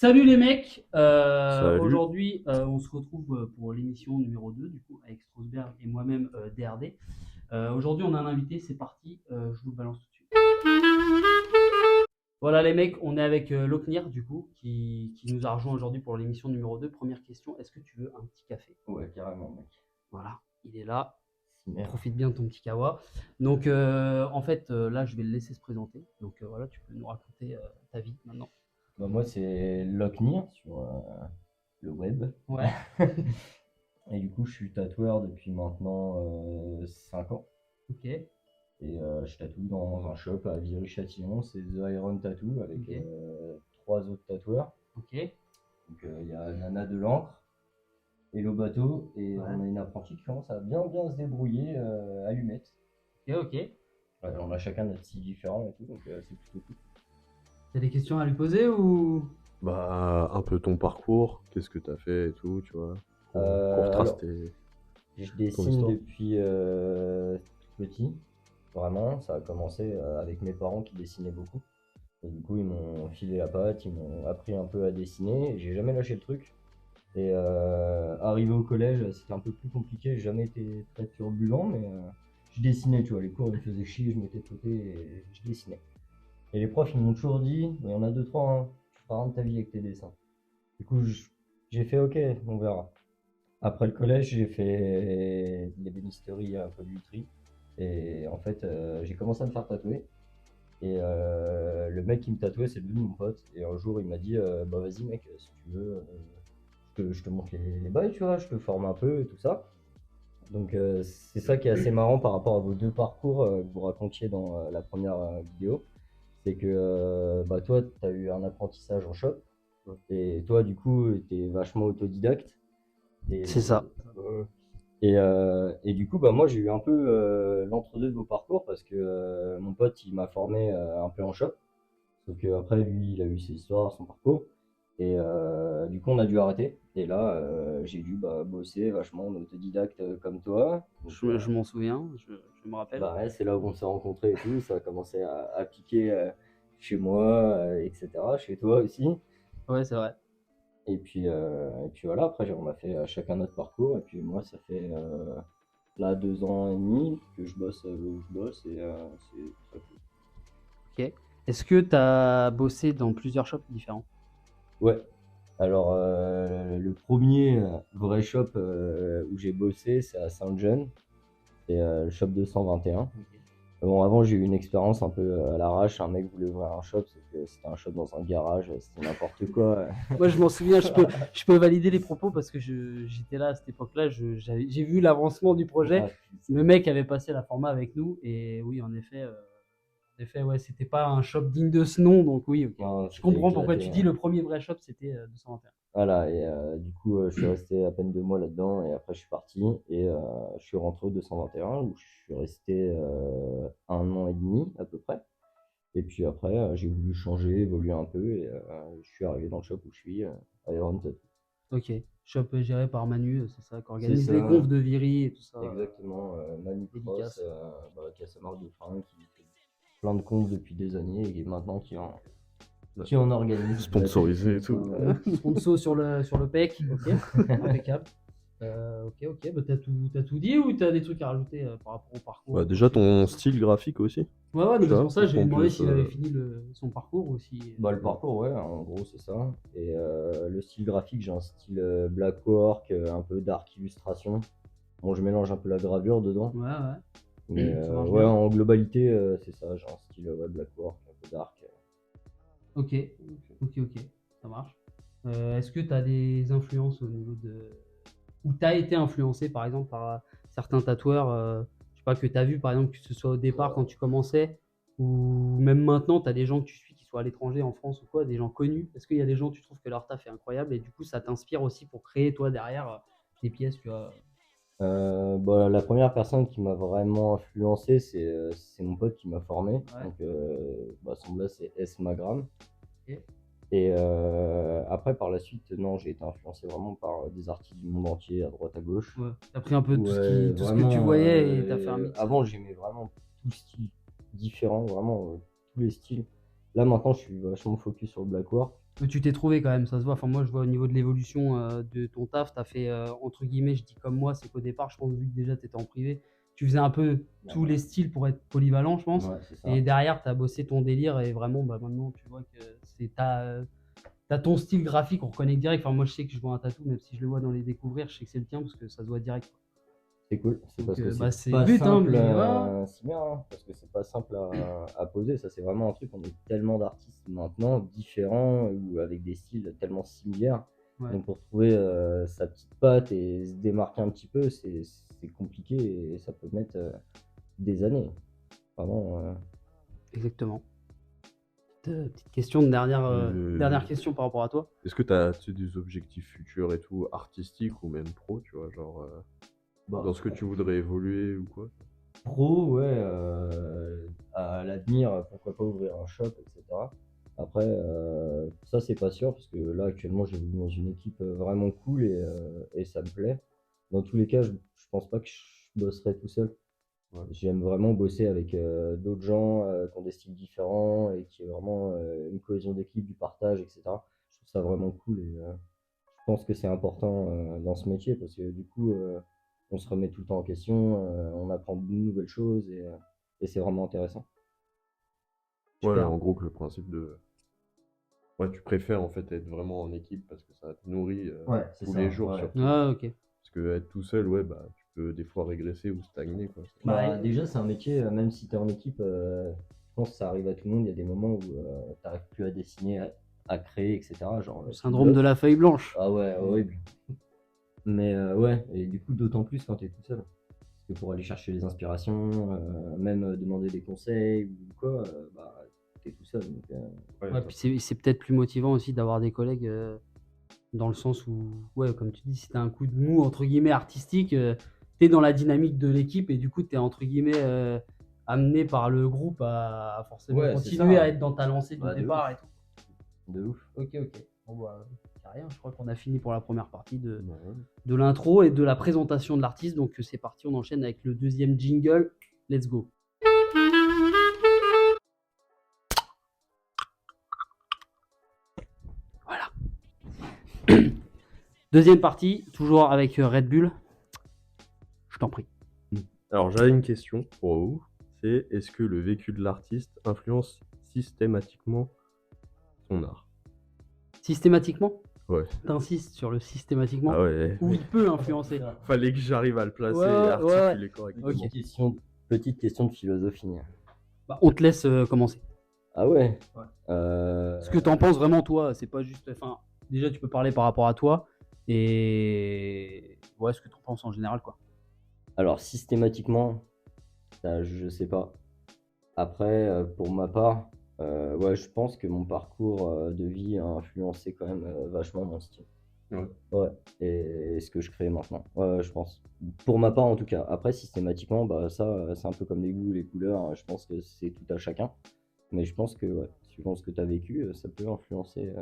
Salut les mecs, Salut. aujourd'hui on se retrouve pour l'émission numéro 2 du coup avec Strasberg et moi-même DRD. Aujourd'hui on a un invité, c'est parti, je vous le balance tout de suite. Voilà les mecs, on est avec Loknir du coup qui nous a rejoint aujourd'hui pour l'émission numéro 2. Première question, est-ce que tu veux un petit café? Ouais, carrément, mec. Voilà, il est là, Merde. profite bien de ton petit kawa. Donc en fait là je vais le laisser se présenter, donc voilà tu peux nous raconter ta vie maintenant. Bah, moi, c'est Locknir sur le web. Ouais, Et du coup, je suis tatoueur depuis maintenant 5 ans. ok, Et je tatoue dans un shop à Viry-Châtillon, c'est The Iron Tattoo, avec ok, trois autres tatoueurs. ok, Donc, il y a Nana de l'encre et Lobato, et ouais, on a une apprentie qui commence à bien bien se débrouiller, Allumette. ok, ok. Ouais, on a chacun notre style différent et tout, donc c'est plutôt cool. T'as des questions à lui poser ou? Bah, un peu ton parcours, qu'est-ce que t'as fait et tout, tu vois, qu'on retrace Alors, je ton dessine histoire. depuis tout petit. Vraiment, ça a commencé avec mes parents qui dessinaient beaucoup. Et du coup, ils m'ont filé la patte, ils m'ont appris un peu à dessiner. J'ai jamais lâché le truc. Et arrivé au collège, c'était un peu plus compliqué. J'ai jamais été très turbulent, mais je dessinais, tu vois. Les cours ils me faisaient chier, je m'étais de côté et je dessinais. Et les profs, ils m'ont toujours dit, il y en a deux, trois, hein, tu feras rien de ta vie avec tes dessins. Du coup, j'ai fait OK, on verra. Après le collège, j'ai fait de l'ébénisterie, un peu de lutherie. Et en fait, j'ai commencé à me faire tatouer. Et le mec qui me tatouait, c'est devenu mon pote. Et un jour, il m'a dit bah vas-y, mec, si tu veux, je te montre les bails, tu vois, je te forme un peu et tout ça. Donc, c'est ça qui est assez marrant par rapport à vos deux parcours que vous racontiez dans la première vidéo. C'est que bah, toi, tu as eu un apprentissage en shop. Et toi, du coup, tu es vachement autodidacte. C'est Et, ça. et du coup, bah, moi, j'ai eu un peu l'entre-deux de vos parcours parce que mon pote, il m'a formé un peu en shop. Sauf qu'après, lui, il a eu ses histoires, son parcours. Et du coup, on a dû arrêter. Et là, j'ai dû bah, bosser vachement en autodidacte comme toi. Donc, Je m'en souviens, je me rappelle. bah, ouais, c'est là où on s'est rencontrés et tout. Ça a commencé à piquer chez moi, etc. Chez toi aussi. Ouais, c'est vrai. Et puis voilà, après, on a fait chacun notre parcours. Et puis moi, ça fait là 2 ans et demi que je bosse où je bosse et c'est très cool. Ok. Est-ce que tu as bossé dans plusieurs shops différents? Ouais, alors le premier vrai shop où j'ai bossé, c'est à Saint-Jean, c'est le shop 221. Ok. Bon, avant, j'ai eu une expérience un peu à l'arrache. Un mec voulait ouvrir un shop, sauf que c'était un shop dans un garage, c'était n'importe quoi. Moi, je m'en souviens, je peux valider les propos parce que j'étais là à cette époque-là. J'ai vu l'avancement du projet. Ah, Le mec avait passé la format avec nous et oui, en effet, ouais, c'était pas un shop digne de ce nom, donc oui, ok. non, Je c'était comprends pourquoi éclaté, tu dis hein. le premier vrai shop, c'était 221. Voilà, et du coup, je suis resté à peine 2 mois là-dedans, et après, je suis parti, et je suis rentré au 221, où je suis resté 1 an et demi à peu près. Et puis après, j'ai voulu changer, évoluer un peu, et je suis arrivé dans le shop où je suis, à Iron Tattoo. Ok. Shop géré par Manu, c'est ça, qui C'est organise les ça, confs de Viry et tout ça. exactement. Manu Cross, Dédicace. bah, qui a sa marque de fringues, qui fait plein de comptes depuis des années, et maintenant qui en organise. Bah, Sponsorisé et tout. Sponsor sur le PEC, ok, impeccable. Ok, ok, bah t'as tout dit ou t'as des trucs à rajouter par rapport au parcours Bah, déjà ton professionnel? style graphique aussi, Ouais, ouais, non, tu mais c'est vois, pour ça que pour j'ai qu'on demandé puisse. s'il avait fini son parcours ou si. Bah, le parcours, ouais, en gros, c'est ça. Et le style graphique, j'ai un style black work, un peu dark illustration. Bon, je mélange un peu la gravure dedans. Ouais, ouais, Mais ça marche ouais, bien. en globalité, c'est ça. J'ai un style ouais, black work, un peu dark. Ok, ok, ok, ça marche. Est-ce que t'as des influences au niveau de. Ou t'as été influencé par exemple par certains tatoueurs, je sais pas, que t'as vu par exemple, que ce soit au départ quand tu commençais, ou même maintenant, t'as des gens que tu suis qui soient à l'étranger, en France ou quoi, des gens connus. Est-ce qu'il y a des gens, tu trouves que leur taf est incroyable et du coup ça t'inspire aussi pour créer toi derrière des pièces, tu vois? Bah, la première personne qui m'a vraiment influencé, c'est mon pote qui m'a formé. Ouais, Donc, bah, son blog, c'est S Magram. ok. Et après, par la suite, non, j'ai été influencé vraiment par des artistes du monde entier, à droite, à gauche. Ouais. T'as pris un peu Ouais, tout ce que tu vraiment. voyais et t'as fait un mix. Avant, j'aimais vraiment tout style différent, vraiment tous les styles. Là, maintenant, je suis vachement focus sur le black work. Tu t'es trouvé quand même, ça se voit. Enfin, moi, je vois au niveau de l'évolution de ton taf, tu as fait, entre guillemets, je dis comme moi, c'est qu'au départ, je pense, vu que déjà tu étais en privé, tu faisais un peu tous les styles pour être polyvalent, je pense. Ouais, c'est ça. Et derrière, tu as bossé ton délire et vraiment, bah, maintenant, tu vois que t'as ton style graphique, on reconnaît direct. Enfin, moi, je sais que je vois un tatou, même si je le vois dans les découvrir, je sais que c'est le tien parce que ça se voit direct. C'est cool. C'est Donc, parce que bah, c'est c'est pas le but, hein, simple. mais voilà. C'est bien, hein, parce que c'est pas simple à poser. Ça, c'est vraiment un truc. On est tellement d'artistes maintenant différents ou avec des styles tellement similaires. Ouais. Donc, pour trouver sa petite patte et se démarquer un petit peu, c'est compliqué et ça peut mettre des années. Vraiment. Exactement. Petite question de dernière question par rapport à toi. Est-ce que tu as des objectifs futurs et tout, artistiques ou même pro, tu vois, genre dans ce que tu voudrais évoluer ou quoi? Pro, ouais, à l'avenir, pourquoi pas ouvrir un shop, etc. Après, ça, c'est pas sûr, parce que là, actuellement, j'évolue dans une équipe vraiment cool et ça me plaît. Dans tous les cas, je pense pas que je bosserai tout seul. Ouais. J'aime vraiment bosser avec d'autres gens qui ont des styles différents et qui ont vraiment une cohésion d'équipe, du partage, etc. Je trouve ça vraiment cool et je pense que c'est important dans ce métier parce que du coup, on se remet tout le temps en question, on apprend de nouvelles choses et c'est vraiment intéressant. Ouais, Super. en gros, que le principe de. Ouais, tu préfères en fait être vraiment en équipe parce que ça te nourrit Ouais, c'est tous ça, les jours ouais. surtout. Ah, ok. Parce que être tout seul, ouais, bah, tu peux des fois régresser ou stagner, quoi. Bah, déjà, c'est un métier, même si tu es en équipe, je pense que ça arrive à tout le monde. Il y a des moments où tu n'arrives plus à dessiner, à créer, etc. Genre, Le tu syndrome de bloques. la feuille blanche. Ah ouais, horrible. Mais ouais, et du coup, d'autant plus quand tu es tout seul. Parce que pour aller chercher les inspirations, même demander des conseils ou quoi, bah, tu es tout seul. Donc, Ouais, puis c'est peut-être plus motivant aussi d'avoir des collègues dans le sens où, ouais, comme tu dis, si tu as un coup de mou, entre guillemets, artistique, tu es dans la dynamique de l'équipe et du coup, tu es, entre guillemets, amené par le groupe à forcément Ouais, c'est continuer ça. à être dans ta lancée de Bah, de départ ouf. et tout. De ouf. Ok. Bon, bah, c'est rien, je crois qu'on a fini pour la première partie Ouais. de l'intro et de la présentation de l'artiste. Donc, c'est parti, on enchaîne avec le deuxième jingle. Let's go. Voilà. Deuxième partie, toujours avec Red Bull. Je t'en prie. Alors, j'avais une question pour vous. C'est est-ce que le vécu de l'artiste influence systématiquement son art? Systématiquement? Ouais. T'insistes sur le systématiquement? Ah ouais. Ou il peut influencer? Fallait que j'arrive à le placer Ouais, et ouais, articuler correctement. Ok. Petite question de philosophie. Bah, on te laisse commencer. Ah ouais. Ouais. Euh, Ce que t'en penses vraiment toi, c'est pas juste. Enfin, déjà tu peux parler par rapport à toi et ouais, ce que t'en penses en général, quoi. Alors systématiquement, ça, je sais pas. Après, pour ma part, ouais, je pense que mon parcours de vie a influencé quand même vachement mon style. Ouais. Ouais, et ce que je crée maintenant. Ouais, je pense. Pour ma part en tout cas. Après, systématiquement, bah ça, c'est un peu comme les goûts, les couleurs. Je pense que c'est tout à chacun. Mais je pense que, ouais, suivant ce que tu as vécu, ça peut influencer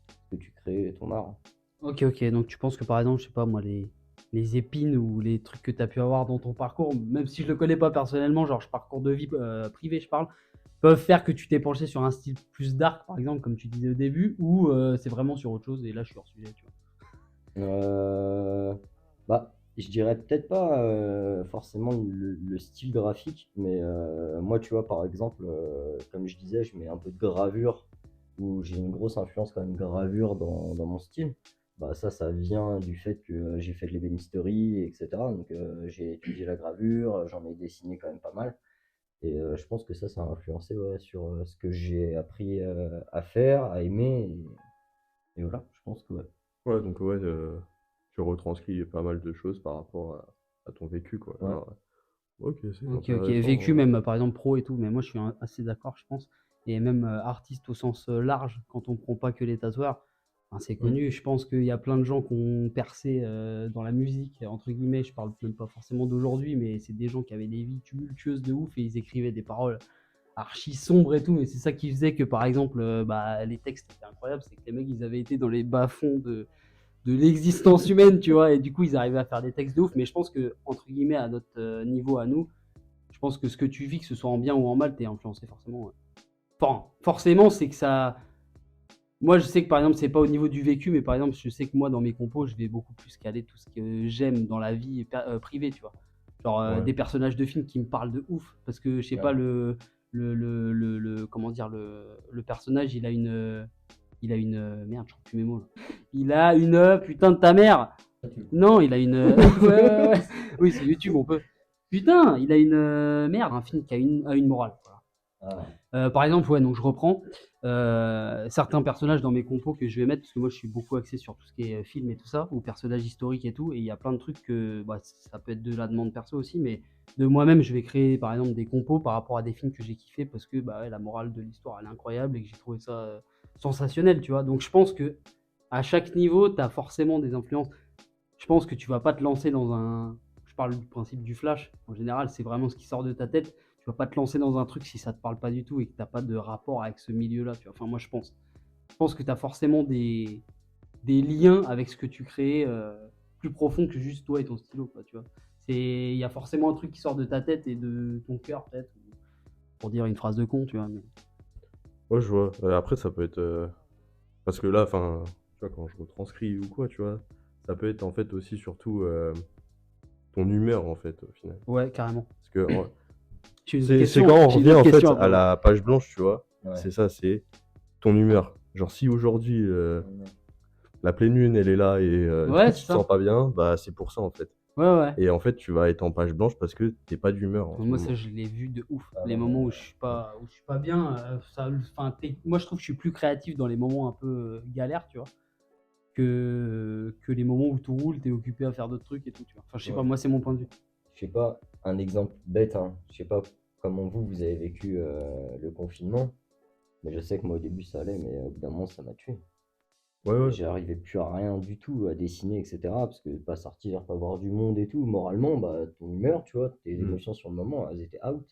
ce que tu crées et ton art. Ok, donc tu penses que par exemple, je sais pas moi, les épines ou les trucs que tu as pu avoir dans ton parcours, même si je le connais pas personnellement, genre parcours de vie privé, je parle, peuvent faire que tu t'es penché sur un style plus dark, par exemple, comme tu disais au début, ou c'est vraiment sur autre chose, et là je suis hors sujet, tu vois. Bah, je dirais peut-être pas forcément le style graphique, mais moi, tu vois, par exemple, comme je disais, je mets un peu de gravure, où j'ai une grosse influence quand même gravure dans mon style. Bah, ça vient du fait que j'ai fait de l'ébénisterie, etc. Donc, j'ai étudié la gravure, j'en ai dessiné quand même pas mal. Et je pense que ça a influencé ouais, sur ce que j'ai appris à faire, à aimer. Et voilà, je pense que ouais. Ouais, donc ouais, tu retranscris pas mal de choses par rapport à ton vécu, quoi. Ouais. Alors, ok, c'est Ok, intéressant. vécu même par exemple pro et tout, mais moi je suis assez d'accord, je pense. Et même artiste au sens large, quand on prend pas que les tatoueurs, enfin, c'est connu. Je pense qu'il y a plein de gens qui ont percé dans la musique, entre guillemets. Je parle même pas forcément d'aujourd'hui, mais c'est des gens qui avaient des vies tumultueuses de ouf et ils écrivaient des paroles archi sombres et tout. Mais c'est ça qui faisait que par exemple, bah, les textes étaient incroyables, c'est que les mecs ils avaient été dans les bas-fonds de l'existence humaine, tu vois, et du coup ils arrivaient à faire des textes de ouf. Mais je pense que, entre guillemets, à notre niveau, à nous, je pense que ce que tu vis, que ce soit en bien ou en mal, t'es influencé forcément. Ouais. Enfin, forcément, c'est que ça. Moi, je sais que par exemple, c'est pas au niveau du vécu, mais par exemple, je sais que moi, dans mes compos, je vais beaucoup plus caler tout ce que j'aime dans la vie privée, tu vois. Genre Ouais. des personnages de films qui me parlent de ouf, parce que je sais Ouais. pas comment dire le personnage, merde, je trouve plus mes mots là. Il a une putain de ta mère. Non, il a une ouais. Oui, c'est YouTube, on peut. Putain, il a une merde, un film qui a une morale. Voilà. Par exemple, ouais, donc je reprends certains personnages dans mes compos que je vais mettre, parce que moi je suis beaucoup axé sur tout ce qui est film et tout ça, ou personnages historiques et tout, et il y a plein de trucs que bah, ça peut être de la demande perso aussi, mais de moi-même je vais créer par exemple des compos par rapport à des films que j'ai kiffé parce que bah, ouais, la morale de l'histoire elle est incroyable et que j'ai trouvé ça sensationnel, tu vois. Donc je pense que à chaque niveau, tu as forcément des influences. Je pense que tu vas pas te lancer dans un. Je parle du principe du flash. En général, c'est vraiment ce qui sort de ta tête. Tu vas pas te lancer dans un truc si ça te parle pas du tout et que t'as pas de rapport avec ce milieu-là. Tu vois. Enfin, moi, je pense. Je pense que tu as forcément des liens avec ce que tu crées plus profond que juste toi et ton stylo. Quoi, tu vois. Il y a forcément un truc qui sort de ta tête et de ton cœur, peut-être, pour dire une phrase de con, tu vois. Mais... Ouais, je vois. Après, ça peut être. Parce que là, enfin, tu vois, quand je retranscris ou quoi, tu vois, ça peut être en fait aussi surtout ton humeur en fait, au final. Ouais, carrément. Parce que J'ai une c'est question- quand on j'ai une revient autre en fait question à après. la page blanche, tu vois. Ouais. C'est ça, c'est ton humeur. Genre, si aujourd'hui la pleine lune elle est là et Ouais, tu c'est te ça. sens pas bien, bah c'est pour ça en fait. Ouais. Et en fait, tu vas être en page blanche parce que t'es pas d'humeur en ce Moi, ça, moment. je l'ai vu de ouf. Ah Les non, moments mais, où je suis pas bien, moi, je trouve que je suis plus créatif dans les moments un peu galères, tu vois, que les moments où tout roule, t'es occupé à faire d'autres trucs et tout, tu vois. Enfin, je sais Ouais. pas, moi, c'est mon point de vue. Je sais pas, un exemple bête, hein. Je sais pas comment vous avez vécu le confinement, mais je sais que moi au début ça allait, mais au bout d'un moment ça m'a tué. Ouais. J'arrivais plus à rien du tout, à dessiner, etc. Parce que pas sortir, pas voir du monde et tout, moralement, bah ton humeur, tu vois, tes émotions sur le moment, elles étaient out.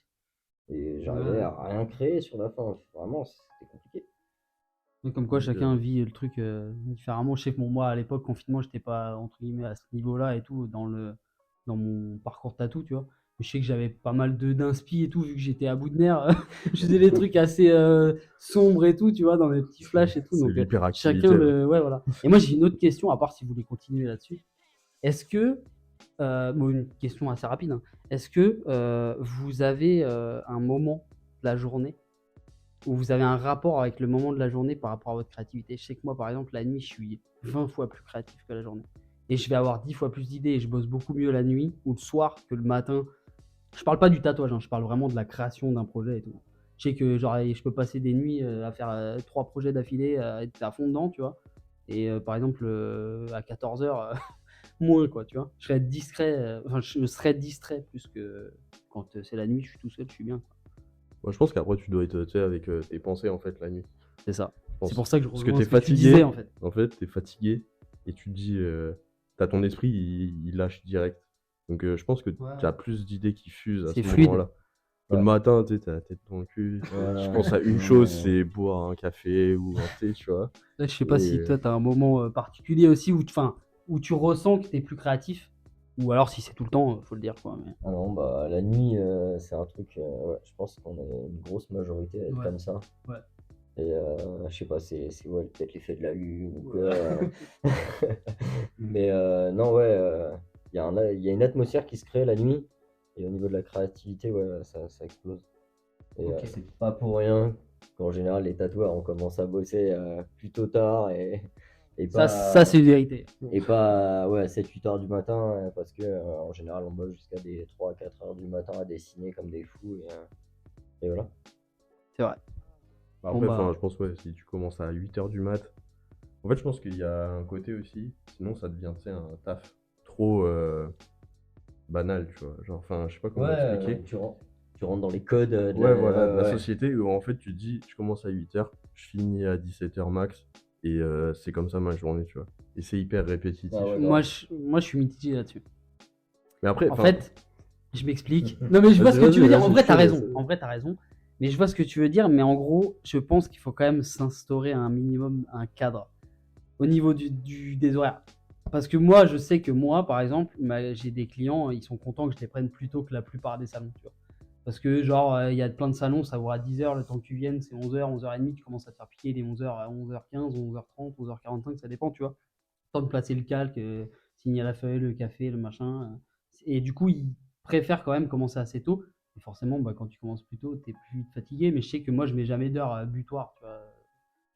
Et j'arrivais Ouais. à rien créer sur la fin. Vraiment, c'était compliqué. Mais comme quoi, Donc, chacun vit le truc différemment. Je sais que moi, à l'époque, confinement, j'étais pas, entre guillemets, à ce niveau-là et tout, dans mon parcours tatou, tu vois. Mais je sais que j'avais pas mal d'inspi et tout, vu que j'étais à bout de nerfs. Je faisais des trucs assez sombres et tout, tu vois, dans mes petits flashs et tout. c'est Donc, l'hyperactivité. chacun là. le. Ouais, voilà. Et moi, j'ai une autre question, à part si vous voulez continuer là-dessus. Est-ce que. Bon, une question assez rapide, hein. Est-ce que vous avez un moment de la journée où vous avez un rapport avec le moment de la journée par rapport à votre créativité? Je sais que moi, par exemple, la nuit, je suis 20 fois plus créatif que la journée. Et je vais avoir 10 fois plus d'idées et je bosse beaucoup mieux la nuit ou le soir que le matin. Je parle pas du tatouage, hein, je parle vraiment de la création d'un projet et tout. Je sais que genre, je peux passer des nuits à faire 3 projets d'affilée, à être à fond dedans, tu vois. Et par exemple, à 14h, moins, quoi, tu vois. Je serais discret, enfin, je serais distrait plus que quand c'est la nuit, je suis tout seul, je suis bien, quoi. Moi, je pense qu'après, tu dois être tu sais, avec tes pensées en fait la nuit. C'est ça. Je pense. C'est pour ça que je Parce que rejoins t'es ce que tu fatigué. disais, en fait. En fait, t'es fatigué et tu te dis, t'as ton esprit, il lâche direct. Donc, je pense que Ouais. tu as plus d'idées qui fusent à C'est ce fluide. moment-là. Que Ouais. le matin, tu sais, t'as la tête dans le cul. Voilà. Je pense à une chose, c'est boire un café ou un thé, tu vois. Là, je sais pas si Et, toi, tu as un moment particulier aussi où tu ressens que tu es plus créatif. Ou alors, si c'est tout le temps, faut le dire, quoi. Mais... Ah non, bah la nuit, c'est un truc, ouais, je pense qu'on est une grosse majorité à être Ouais. comme ça. Ouais. Et je sais pas, c'est ouais, peut-être l'effet de la lune ou quoi. Mais non, ouais, il y a une atmosphère qui se crée la nuit. Et au niveau de la créativité, ouais, ça explose. Et Ok. c'est pas pour rien qu'en général, les tatoueurs, on commence à bosser plutôt tard et Ça, pas, c'est une vérité. et pas ouais, 7-8 heures du matin, parce que en général, on bosse jusqu'à des 3-4 heures du matin à dessiner comme des fous. Et voilà. C'est vrai. bah, Bon, après, bah, je pense, ouais, si tu commences à 8h du mat. En fait, je pense qu'il y a un côté aussi, sinon ça devient, tu sais, un taf trop banal, tu vois. Genre, enfin, je sais pas comment expliquer. Tu rentres dans les codes de Ouais, voilà, de la ouais. société où en fait tu te dis, je commence à 8h, je finis à 17h max, et c'est comme ça ma journée, tu vois. Et c'est hyper répétitif. Ah ouais, moi, grave. moi, je suis mitigé là-dessus. Mais après, En enfin, fait, je m'explique. Non, mais je vois ce que tu veux dire. En vrai, t'as raison. En vrai, t'as raison. Mais je vois ce que tu veux dire. Mais en gros, je pense qu'il faut quand même s'instaurer un minimum, un cadre au niveau des horaires. Parce que moi, je sais que moi, par exemple, j'ai des clients, ils sont contents que je les prenne plus tôt que la plupart des salons, tu vois. Parce que, genre, il y a plein de salons, ça ouvre à 10h, le temps que tu viennes, c'est 11h, 11h30, tu commences à te faire piquer, il est 11h à 11h15, 11h30, 11h45, ça dépend, tu vois. Temps de placer le calque, signer la feuille, le café, le machin. Et du coup, ils préfèrent quand même commencer assez tôt. Et forcément, bah, quand tu commences plus tôt, tu es plus vite fatigué. Mais je sais que moi, je mets jamais d'heure butoir, tu vois.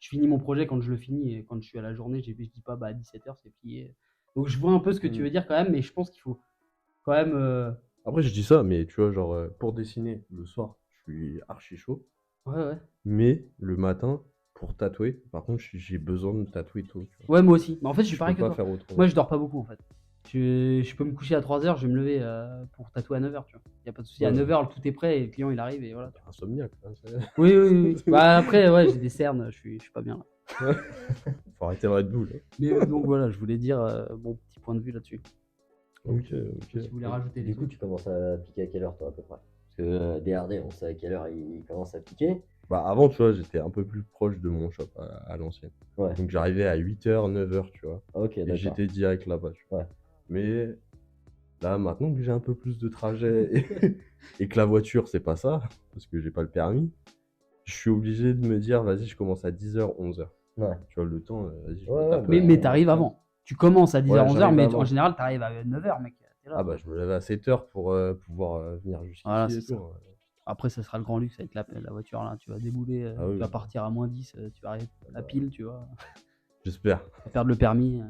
Je finis mon projet quand je le finis. Et quand je suis à la journée, je dis pas, bah, à 17h, c'est plié. Donc, je vois un peu ce que tu veux dire quand même, mais je pense qu'il faut quand même. Après, je dis ça, mais tu vois, genre, pour dessiner le soir, je suis archi chaud. Ouais. Mais le matin, pour tatouer, par contre, j'ai besoin de tatouer tôt, tu vois. Ouais, moi aussi. Mais en fait, je suis Je pareil peux que pas toi. faire autrement. Moi, je dors pas beaucoup en fait. Je peux me coucher à 3h, je vais me lever pour tatouer à 9h, tu vois. Y a pas de souci. À Ouais. 9h, tout est prêt et le client il arrive et voilà. Insomniaque, hein, Oui. Bah, après, ouais, j'ai des cernes, je suis pas bien là. Faut arrêter le Red Bull. Hein. Mais donc voilà, je voulais dire mon petit point de vue là-dessus. Ok. Si vous voulez rajouter des Du coup, trucs. tu commences à piquer à quelle heure, toi, à peu près? Parce que DRD, on sait à quelle heure il commence à piquer. Bah, avant, tu vois, j'étais un peu plus proche de mon shop à l'ancienne. Ouais. Donc, j'arrivais à 8h, 9h, tu vois. Ok, Et d'accord. j'étais direct là-bas, tu vois. Ouais. Mais là, maintenant que j'ai un peu plus de trajet et que la voiture, c'est pas ça, parce que j'ai pas le permis, je suis obligé de me dire, vas-y, je commence à 10h, 11h. Ouais. Tu vois, le temps, vas-y, je Ouais, me ouais, tape. bah, Mais t'arrives avant. Tu commences à 10h, Ouais, 11h, j'arrive mais avant. en général, t'arrives à 9h, mec. T'es là. Ah bah, je me lève à 7h pour pouvoir venir jusqu'ici Voilà, et c'est tout. ça. Hein. Après, ça sera le grand luxe avec la voiture là. Tu vas débouler, Ah oui, tu vas oui. partir à -10, tu vas arriver à pile, tu vois. J'espère. Tu vas perdre le permis.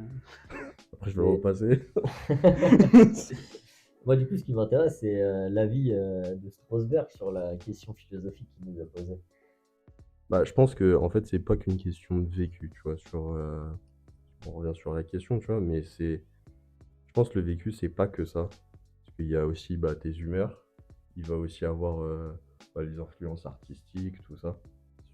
Après, je vais Mais- repasser. Moi, du coup, ce qui m'intéresse, c'est l'avis de Strasberg sur la question philosophique qu'il nous a posée. Bah, je pense que, en fait, c'est pas qu'une question de vécu, tu vois, on revient sur la question, tu vois, mais je pense que le vécu, c'est pas que ça. Parce qu'il y a aussi bah, tes humeurs, il va aussi avoir bah, les influences artistiques, tout ça.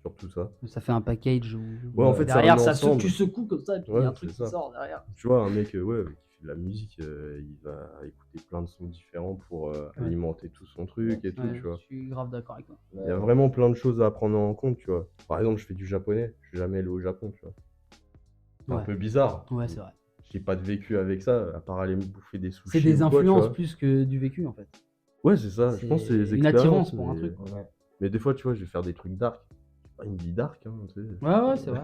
Surtout ça. Ça fait un package où Ouais, en fait, c'est derrière, un ensemble. tu secoues comme ça, et puis il y a Ouais, un truc c'est qui ça. sort derrière. Tu vois, un mec ouais, qui fait de la musique, il va écouter plein de sons différents pour alimenter tout son truc et tout, Ouais, tu vois. je suis grave d'accord avec toi. Il y a vraiment plein de choses à prendre en compte, tu vois. Par exemple, je fais du japonais, je suis jamais allé au Japon, tu vois. C'est un Ouais. peu bizarre. Ouais, c'est vrai. J'ai pas de vécu avec ça, à part aller me bouffer des sushis. C'est des ou quoi, tu influences vois. plus que du vécu en fait. Ouais, c'est ça. Je pense que c'est les une expériences. attirance pour un mais... truc. Ouais. mais des fois, tu vois, je vais faire des trucs dark. J'ai pas une vie dark, hein, tu sais. Ouais, c'est vrai.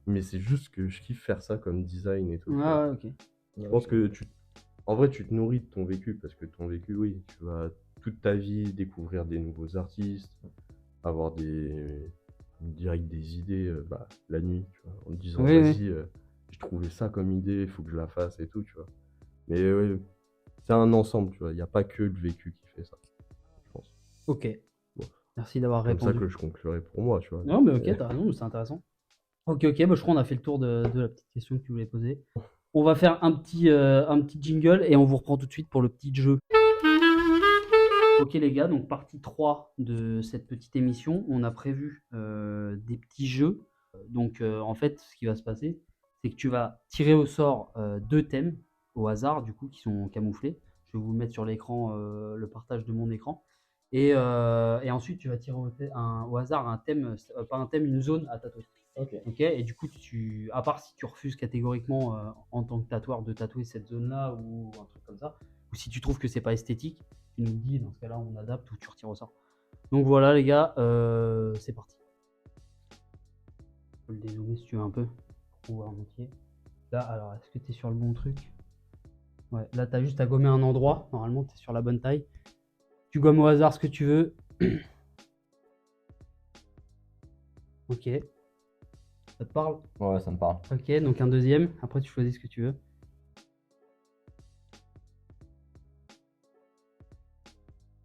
Mais c'est juste que je kiffe faire ça comme design et tout. tu Ouais, vois. ok. Je pense que en vrai, tu te nourris de ton vécu parce que ton vécu, oui, tu vas toute ta vie découvrir des nouveaux artistes, avoir direct des idées bah, la nuit, tu vois, en te disant Oui, vas-y, j'ai trouvé ça comme idée, il faut que je la fasse et tout, tu vois. Mais ouais, c'est un ensemble, tu vois, il n'y a pas que le vécu qui fait ça, je pense. Ok. Bon. Merci d'avoir Comme ça répondu. que je conclurai pour moi, tu vois. Non, mais ok, t'as raison, c'est intéressant. Ok, bah, je crois qu'on a fait le tour de la petite question que tu voulais poser. On va faire un petit jingle et on vous reprend tout de suite pour le petit jeu. Ok les gars, donc partie 3 de cette petite émission, on a prévu des petits jeux. Donc en fait, ce qui va se passer, c'est que tu vas tirer au sort 2 thèmes au hasard, du coup, qui sont camouflés. Je vais vous mettre sur l'écran le partage de mon écran. Et ensuite, tu vas tirer au hasard un thème, pas un thème, une zone à tatouer. Ok. Ok, et du coup, à part si tu refuses catégoriquement en tant que tatoueur de tatouer cette zone-là ou un truc comme ça, ou si tu trouves que c'est pas esthétique, tu nous le dis, dans ce cas-là, on adapte ou tu retires au sort. Donc voilà, les gars, c'est parti. Je peux le dézoomer si tu veux un peu, pour voir en entier. Là, alors, est-ce que tu es sur le bon truc? Ouais, là, tu as juste à gommer un endroit. Normalement, tu es sur la bonne taille. Tu gommes au hasard ce que tu veux. Ok. Ça te parle? Ouais, ça me parle. Ok, donc un deuxième. Après, tu choisis ce que tu veux.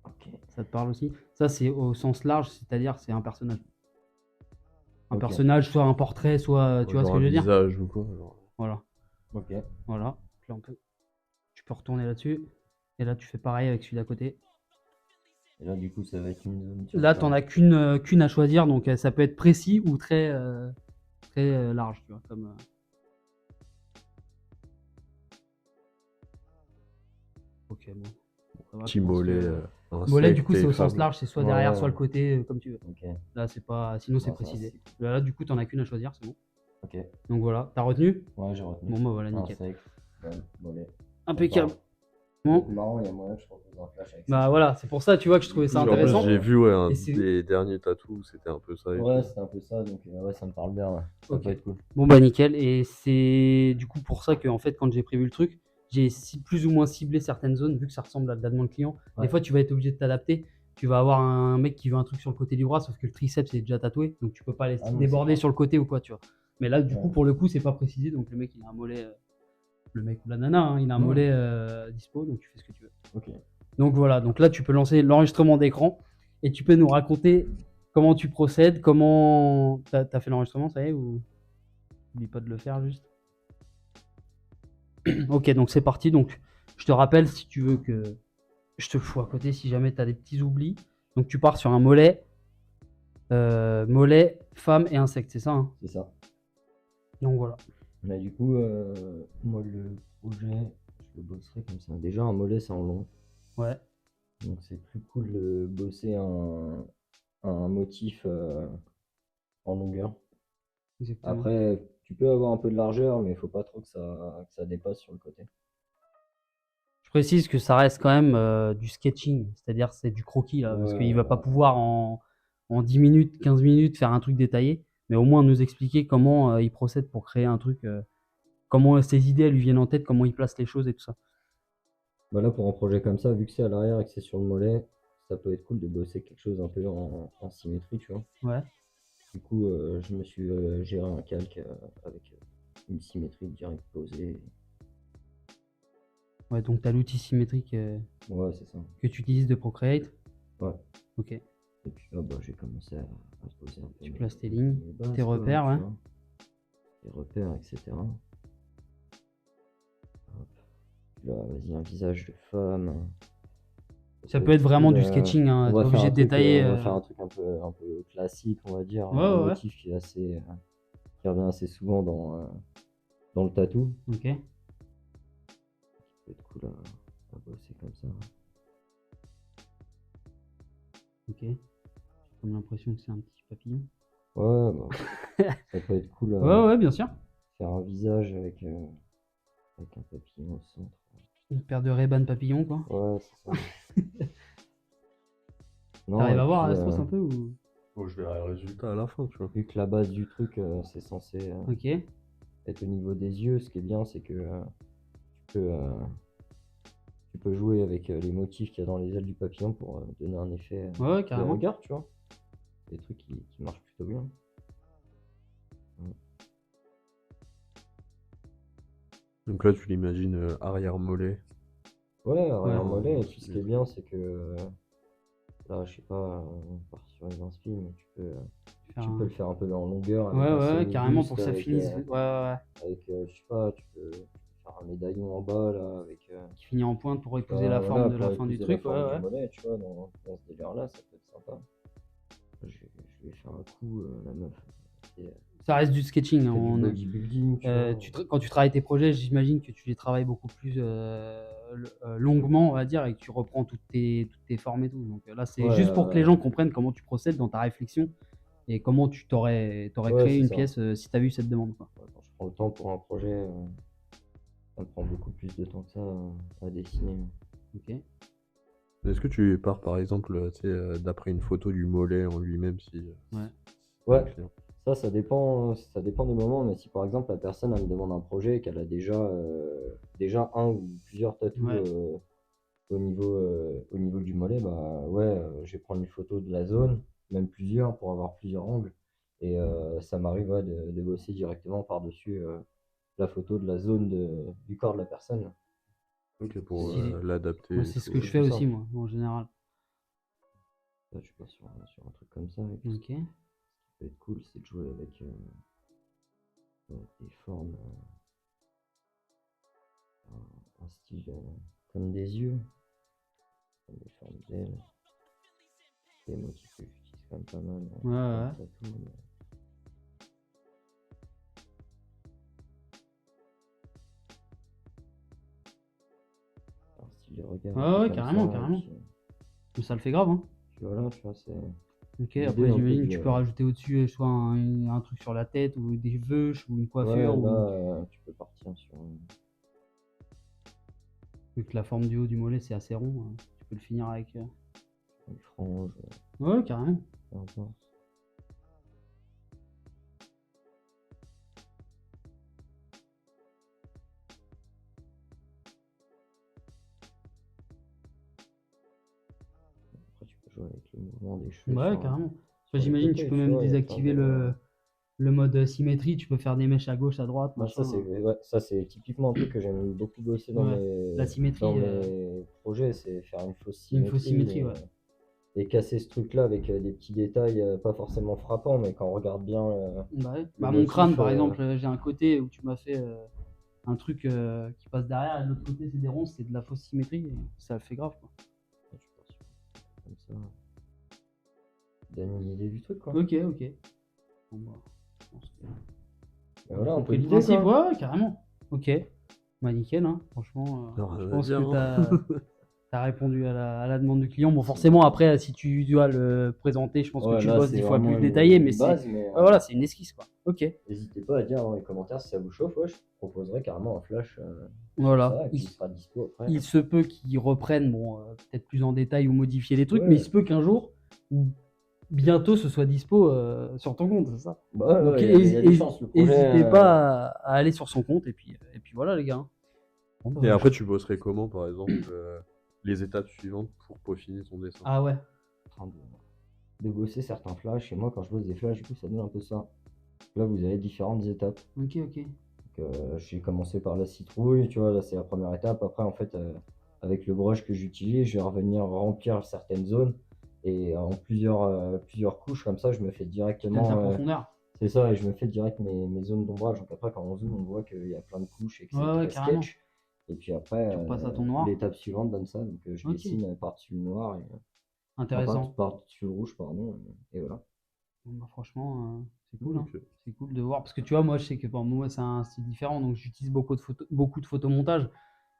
Ok. Ça te parle aussi? Ça, c'est au sens large, c'est-à-dire c'est un personnage. Un Ok. personnage, soit un portrait, soit... Tu vois ce Genre que je veux un dire? visage ou quoi. Genre. Voilà. Ok. Voilà. Là, tu peux retourner là-dessus. Et là, tu fais pareil avec celui d'à côté. Et là, du coup, ça va être une zone. sur Là, ça. t'en as qu'une à choisir, donc ça peut être précis ou très large, tu vois, comme. Ok, bon. Ça va, Petit je pense mollet, que- Mollet, du coup, c'est au sens femme. large, c'est soit Ouais, derrière, ouais. soit le côté, comme tu veux. Ok. Là, c'est pas. Sinon, c'est Ouais, ça va, précisé. c'est Là, du coup, t'en as qu'une à choisir, c'est bon. Ok. Donc voilà, t'as retenu? Ouais, j'ai retenu. Bon, bah voilà, Un nickel. sec. Ouais, mollet. Impeccable. Bon. C'est marrant, il y a moyen que je propose un flash avec ça. Bah voilà, c'est pour ça, tu vois, que je trouvais ça En plus, intéressant. j'ai vu un Et c'est- des derniers tatous, c'était un peu ça. Et Ouais, tout. c'est un peu ça, donc ouais, ça me parle bien. Ouais. Ça Ok. peut être cool. Bon bah nickel, et c'est du coup pour ça que en fait quand j'ai prévu le truc, j'ai plus ou moins ciblé certaines zones vu que ça ressemble à de la demande client. Des Ouais. fois tu vas être obligé de t'adapter, tu vas avoir un mec qui veut un truc sur le côté du bras sauf que le triceps est déjà tatoué, donc tu peux pas laisser Ah non, déborder c'est sur le côté ou quoi, tu vois. Mais là du coup Ouais. pour le coup c'est pas précisé, donc le mec il a un mollet, le mec ou la nana, hein, il a un Ouais. mollet dispo, donc tu fais ce que tu veux. Ok. Donc voilà, donc là tu peux lancer l'enregistrement d'écran et tu peux nous raconter comment tu procèdes, comment t'as fait l'enregistrement, ça y est, ou n'oublie pas de le faire juste. Ok, donc c'est parti. Donc je te rappelle si tu veux que je te fous à côté si jamais tu as des petits oublis. Donc tu pars sur un mollet, mollet, femme et insecte, c'est ça, hein. C'est ça. Donc voilà. Mais du coup, moi, le projet, je le bosserai comme ça. Déjà, un mollet, c'est en long. Ouais, Donc, c'est plus cool de bosser un motif en longueur. exactement. Après, tu peux avoir un peu de largeur, mais il faut pas trop que ça dépasse sur le côté. Je précise que ça reste quand même du sketching, c'est-à-dire c'est du croquis là, parce Ouais, qu'il va pas pouvoir en 10 minutes, 15 minutes faire un truc détaillé, mais au moins nous expliquer comment il procède pour créer un truc, comment ses idées elles lui viennent en tête, comment il place les choses et tout ça. Bah là, pour un projet comme ça, vu que c'est à l'arrière et que c'est sur le mollet, ça peut être cool de bosser quelque chose un peu en symétrie, tu vois. Ouais. Du coup, je me suis géré un calque avec une symétrie direct posée. Ouais, donc tu as l'outil symétrique Ouais, c'est ça. que tu utilises de Procreate. Ouais. Ok. Et puis là, bah, j'ai commencé à poser un peu Tu mes- places tes lignes, mes bases, tes quoi, repères, tu ouais. vois. Les repères, etc. Hop. Puis là, vas-y, un visage de femme. Ça peut être vraiment cool, du sketching, hein, on t'es va pas faire obligé un de truc, détailler. on va faire un truc un peu classique, on va dire. Ouais, Un ouais, ouais. motif qui est assez, qui revient assez souvent dans le tatou. Ok, Ça peut être cool à bosser comme ça. ok. J'ai comme l'impression que c'est un petit papillon. Ouais, bah, ça peut être cool Ouais, ouais, bien sûr. faire un visage avec un papillon au centre. Une paire de Ray-Ban papillons, quoi. Ouais, c'est ça. Non, T'arrives et à voir puis, Astros un peu ou... Bon, je verrai le résultat à la fin, tu vois. vu que la base du truc, c'est censé Ok. être au niveau des yeux, ce qui est bien, c'est que tu peux, euh, tu peux jouer avec les motifs qu'il y a dans les ailes du papillon pour donner un effet Ouais, de carrément. regard, tu vois. C'est des trucs qui marchent plutôt bien. Donc là, tu l'imagines arrière-mollet. Ouais, arrière Ouais. mollet, et c'est puis ce des qui est trucs. bien, c'est que là, je sais pas, on part sur les inspi, mais Faire tu un- peux le faire un peu en longueur avec Ouais, un ouais, carrément semi-buste, pour que ça avec, finisse. Ouais, ouais, ouais. je sais pas, tu peux faire un médaillon en bas, là, avec, Qui finit en pointe pour je sais épouser pas, la voilà, forme de pour la fin du épouser la truc. Ouais, forme du ouais. mollet, tu vois, dans ce délire-là, ça peut être sympa. Je vais faire un coup, la meuf. Et, Ça reste du sketching, hein, fait du bodybuilding, tu vois. quand tu travailles tes projets, j'imagine que tu les travailles beaucoup plus longuement, on va dire, et que tu reprends toutes tes formes et tout. Donc là, c'est Ouais, juste pour que les gens comprennent comment tu procèdes dans ta réflexion et comment tu t'aurais Ouais, créé c'est une ça. pièce si tu as vu cette demande, quoi. Quand je prends le temps pour un projet, ça me prend beaucoup plus de temps que ça à dessiner. Ok. Est-ce que tu pars par exemple tu sais, d'après une photo du mollet en lui-même si Ouais. c'est un Ouais. client. Ça dépend des moments, mais si par exemple la personne elle me demande un projet et qu'elle a déjà un ou plusieurs tatous Ouais. au niveau du mollet, bah ouais, je vais prendre une photo de la zone, même plusieurs pour avoir plusieurs angles. Et ça m'arrive ouais, de bosser directement par-dessus la photo de la zone du corps de la personne. Ok, pour Stylé. l'adapter Moi, et c'est ce tout, que ouais. je fais plus aussi, simple. moi, en général. Là, je suis pas sur un truc comme ça. Et puis, Ok. ce qui peut être cool, c'est de jouer avec des formes, un style comme des yeux, comme des formes d'ailes, des motifs que j'utilise quand même pas mal Ouais, dans ouais. le tatou. Un style de regard Ouais, un peu ouais, comme carrément, ça, et carrément. puis, Mais ça le fait grave, hein. voilà, tu vois, c'est Ok, l'idée après, un peu j'imagine que tu du. peux rajouter au-dessus soit un truc sur la tête ou des veuches ou une Ouais, coiffure là, ou... tu peux partir sur. Vu que la forme du haut du mollet c'est assez rond, tu peux le finir avec. Une frange, Ouais, carrément. peu importe. Après, tu peux jouer avec le mouvement des cheveux. Ouais, sur carrément. les J'imagine côtés, tu peux tu même vois, il y a plein désactiver de- le mode symétrie, tu peux faire des mèches à gauche, à droite, Moi, machin. ça, c'est typiquement un truc que j'aime beaucoup bosser dans Ouais, la symétrie, dans mes projets, c'est faire une fausse une fausse symétrie, et, ouais. et casser ce truc-là avec des petits détails pas forcément frappants, mais quand on regarde bien Bah ouais. le Bah, mon crâne, motif, par exemple, j'ai un côté où tu m'as fait un truc qui passe derrière, et de l'autre côté, c'est des ronces, c'est de la fausse symétrie, et ça le fait grave, quoi. je pense, comme ça, donne une idée du truc, quoi. Ok, ok. Bon, bah, je pense que Et voilà, j'ai un peu compris le l'idée, principe, quoi. ouais, carrément. Ok. Bah, nickel, hein. Franchement, Non, rien je à pense dire, que hein. t'as répondu à la demande du client. Bon, forcément, après, si tu dois le présenter, je pense que Ouais, tu là, bosses c'est des fois vraiment plus détaillé, mais une c'est. base, mais Ouais, voilà, c'est une esquisse, quoi. Ok. n'hésitez pas à dire dans les commentaires si ça vous chauffe. Ouais, je proposerai carrément un flash sur Voilà. ça, et puis il sera dispo après. Il se peut qu'ils reprennent, bon, peut-être plus en détail ou modifier les trucs, Ouais. mais il se peut qu'un jour, ou bientôt, ce soit dispo sur ton compte, c'est ça. Bah, Donc, ouais, il y a des chances. Le projet, n'hésitez pas à aller sur son compte, et puis voilà, les gars. Bon, bah, Et après, tu bosserais comment, par exemple, les étapes suivantes pour peaufiner ton dessin? Ah ouais. en train de bosser certains flashs. Et moi, quand je bosse des flashs, du coup, ça donne un peu ça. Là, vous avez différentes étapes. Ok, ok. Donc, j'ai commencé par la citrouille, tu vois, là, c'est la première étape. Après, en fait, avec le brush que j'utilise, je vais revenir remplir certaines zones. Et en plusieurs couches, comme ça, je me fais Gagne ta directement. profondeur. C'est ça, et je me fais direct mes zones d'ombrage. Donc après, quand on zoome, on voit qu'il y a plein de couches et que c'est Ouais, ouais, très carrément. sketch. Et puis après, Tu repasses à ton noir. l'étape suivante donne ça. Donc je Ok. dessine par-dessus le noir, enfin, Intéressant. par-dessus le rouge, pardon. Et voilà. Bon, bah, franchement, c'est cool, hein. Ok. C'est cool de voir. Parce que tu vois, moi, je sais que pour moi, c'est un style différent, donc j'utilise beaucoup de photomontage.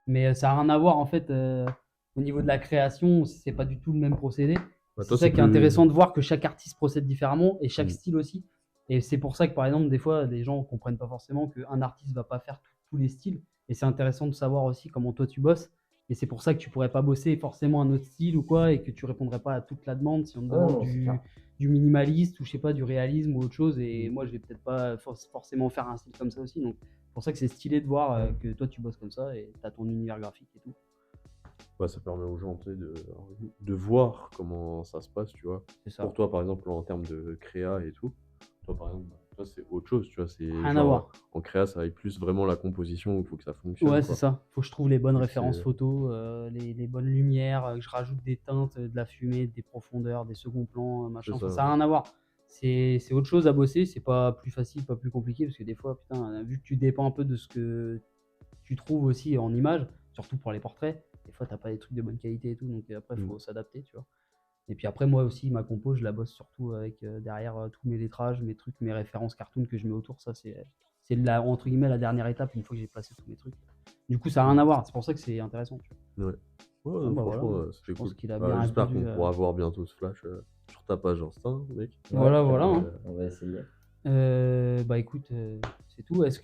Mais ça n'a rien à voir, en fait, au niveau de la création, c'est pas du tout le même procédé. Bah, C'est toi, ça c'est qui est plus. intéressant de voir que chaque artiste procède différemment et chaque Mm. style aussi. Et c'est pour ça que, par exemple, des fois, les gens ne comprennent pas forcément qu'un artiste va pas faire tous les styles. Et c'est intéressant de savoir aussi comment toi tu bosses. Et c'est pour ça que tu pourrais pas bosser forcément un autre style ou quoi, et que tu répondrais pas à toute la demande si on te Ouais, demande non, c'est clair. du minimaliste ou je sais pas, du réalisme ou autre chose. Et Mm. moi, je vais peut-être pas forcément faire un style comme ça aussi. Donc, c'est pour ça que c'est stylé de voir que toi tu bosses comme ça et tu as ton univers graphique et tout. Bah, ça permet aux gens, tu sais, de voir comment ça se passe, tu vois. C'est ça. Pour toi, par exemple, en termes de créa et tout, toi, par exemple, toi, c'est autre chose, tu vois. C'est Rien à genre, voir. en créa, ça va être plus vraiment la composition où il faut que ça fonctionne, Ouais, quoi. c'est ça. Faut que je trouve les bonnes Et références c'est- photos, les bonnes lumières, que je rajoute des teintes, de la fumée, des profondeurs, des seconds plans, machin. C'est Enfin, ça. ça n'a rien à voir. C'est autre chose à bosser. C'est pas plus facile, pas plus compliqué, parce que des fois, putain, vu que tu dépends un peu de ce que tu trouves aussi en image, surtout pour les portraits, des fois, t'as pas des trucs de bonne qualité et tout. Donc après, il faut s'adapter, tu vois. Et puis après, moi aussi, ma compo, je la bosse surtout avec derrière tous mes lettrages, mes trucs, mes références cartoon que je mets autour. Ça, c'est entre guillemets la dernière étape une fois que j'ai placé tous mes trucs. Du coup, ça n'a rien à voir. C'est pour ça que c'est intéressant. Tu vois. Ouais. Ouais, Bon, non, bah franchement, voilà. Je c'était pense cool. qu'il a Bah, bien j'espère répondu. qu'on pourra voir bientôt ce flash sur ta page Insta, mec. Voilà, Ouais, voilà, hein. on va essayer. Bah écoute, c'est tout. Est-ce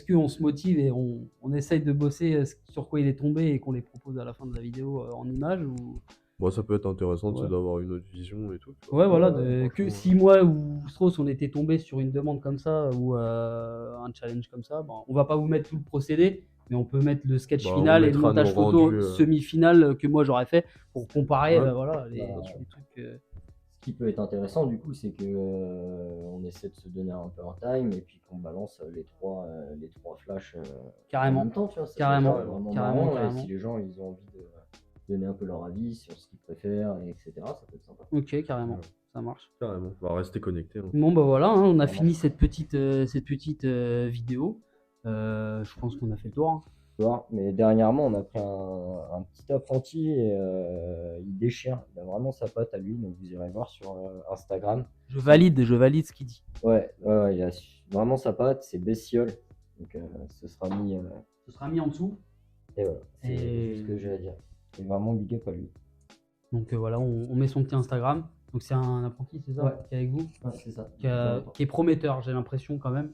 que on se motive et on essaye de bosser sur quoi il est tombé et qu'on les propose à la fin de la vidéo en image ou... Bon, ça peut être intéressant, tu sais, Ouais. d'avoir une autre vision et tout, tu vois. Ouais, voilà, Ouais, que franchement. si moi ou Strauss on était tombé sur une demande comme ça ou un challenge comme ça, bon, on va pas vous mettre tout le procédé, mais on peut mettre le sketch Bah, on final et le mettra nos montage photo rendus. semi-final que moi j'aurais fait pour comparer Ouais, voilà, bien les trucs. Ce qui peut être intéressant, du coup, c'est que on essaie de se donner un peu un time et puis qu'on balance les trois flashs en Carrément. même temps, tu vois. Ça peut Carrément. être vraiment Carrément, marrant. Et carrément. si les gens ils ont envie de donner un peu leur avis sur ce qu'ils préfèrent, etc., ça peut être sympa. Ok, carrément, Ouais. ça marche. carrément. On va rester connecté. Bon bah voilà, hein, on a Ça fini marche. cette petite vidéo. Je pense qu'on a fait le tour, hein. Tu vois, mais dernièrement, on a pris un petit apprenti et il déchire. Il a vraiment sa patte à lui, donc vous irez voir sur Instagram. Je valide ce qu'il dit. Ouais, il a vraiment sa patte, c'est Bestiole. Donc ce sera mis. Ce sera mis en dessous. Et voilà, c'est Et- juste ce que j'ai à dire. C'est vraiment big up à lui. Donc voilà, on met son petit Instagram. Donc c'est un apprenti, c'est ça, Ouais. qui est avec vous, Ouais, c'est ça. qui est prometteur, j'ai l'impression quand même.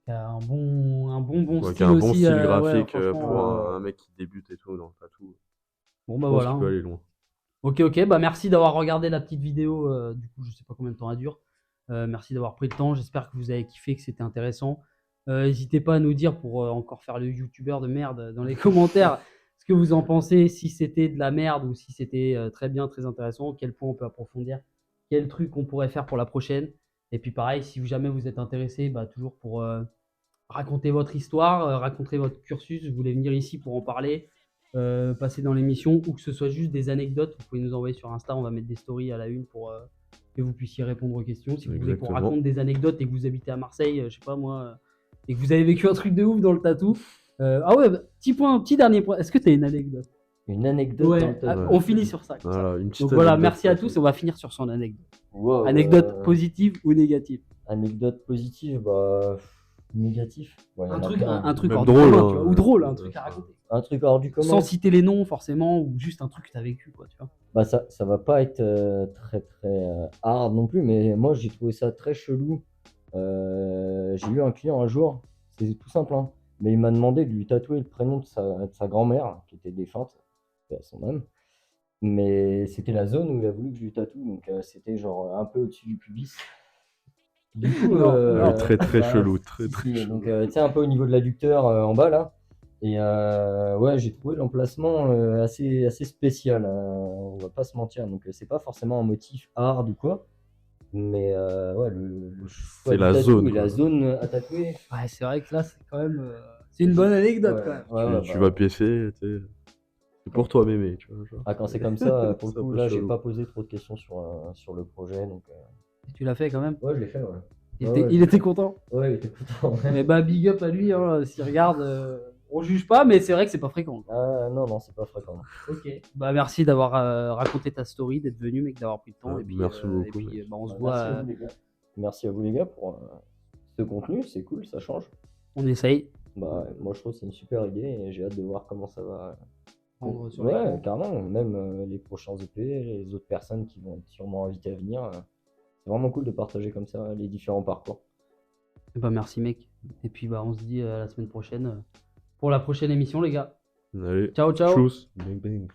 qui a un bon Ouais, qui style a un bon aussi. style Ouais, graphique franchement. pour un mec qui débute et tout dans le tatou. Bon, Je bah pense voilà, qu'il peut hein. aller loin. Ok, bah merci d'avoir regardé la petite vidéo. Du coup, je sais pas combien de temps elle dure. Merci d'avoir pris le temps. J'espère que vous avez kiffé, que c'était intéressant. N'hésitez pas à nous dire pour encore faire le youtubeur de merde dans les commentaires ce que vous en pensez, si c'était de la merde ou si c'était très bien, très intéressant, quel point on peut approfondir, quel truc on pourrait faire pour la prochaine. Et puis pareil, si jamais vous êtes intéressé, bah, toujours pour raconter votre histoire, raconter votre cursus, vous voulez venir ici pour en parler, passer dans l'émission, ou que ce soit juste des anecdotes, vous pouvez nous envoyer sur Insta, on va mettre des stories à la une pour que vous puissiez répondre aux questions. Si vous voulez qu'on Exactement. raconte des anecdotes et que vous habitez à Marseille, je sais pas moi, et que vous avez vécu un truc de ouf dans le tatou. Ah ouais, petit dernier point, est-ce que tu as une anecdote? Une anecdote dans le Ouais, tatou. on finit sur ça. Voilà, une petite Donc voilà, anecdote merci à tatou. tous, on va finir sur son anecdote. Wow, Anecdote positive ou négative? anecdote positive, bah négatif. Ouais, il y en Un a truc, plein. un truc Même hors du drôle, commun, hein, tu vois, ou drôle, un ouais, truc à raconter. Un truc hors du commun. Sans citer les noms forcément, ou juste un truc que tu as vécu, quoi, tu vois. Bah ça va pas être très très hard non plus, mais moi j'ai trouvé ça très chelou. J'ai eu un client un jour, c'est tout simple, hein, mais il m'a demandé de lui tatouer le prénom de sa grand-mère, qui était défunte, paix à son âme. Mais c'était la zone où il a voulu que je lui tatoue, donc c'était genre un peu au-dessus du pubis. Du coup, Non, non. très très bah, chelou, très si, très si, chelou. donc tu sais, un peu au niveau de l'adducteur en bas là. Et ouais, j'ai trouvé l'emplacement assez spécial, on va pas se mentir. Donc c'est pas forcément un motif hard ou quoi, mais ouais, le choix C'est du la tatou zone, et la quoi. zone à tatouer. Ouais, c'est vrai que là, c'est quand même. C'est une bonne anecdote, Ouais, quand même. ouais, ouais, Tu bah, vas piécer, tu sais. C'est pour toi, mémé, tu vois. Genre. ah, quand c'est comme ça, pour le C'est un coup, peu là, j'ai chelou. pas posé trop de questions sur le projet. Donc, Et tu l'as fait quand même. ouais, je l'ai fait, ouais. Il Ouais, était, ouais, je il l'ai était fait. content. Ouais, il était content. Ouais. Mais bah, big up à lui, hein, s'il regarde. On juge pas, mais c'est vrai que c'est pas fréquent. Ah, non, non, c'est pas fréquent. Ok. Bah, merci d'avoir raconté ta story, d'être venu, mec, d'avoir pris le temps. Et puis, Merci beaucoup, mec. bah, on se Bah, voit. merci à vous, les gars. Merci à vous, les gars, pour ce contenu. C'est cool, ça change. On essaye. Bah, moi, je trouve que c'est une super idée et j'ai hâte de voir comment ça va. Prendre sur Ouais, l'écran. carrément. Même les prochains EP, les autres personnes qui vont être sûrement invitées à venir. C'est vraiment cool de partager comme ça les différents parcours. Et bah, merci, mec. Et puis, bah, on se dit à la semaine prochaine pour la prochaine émission, les gars. Allez, Ciao, ciao. tchuss. Bang bang.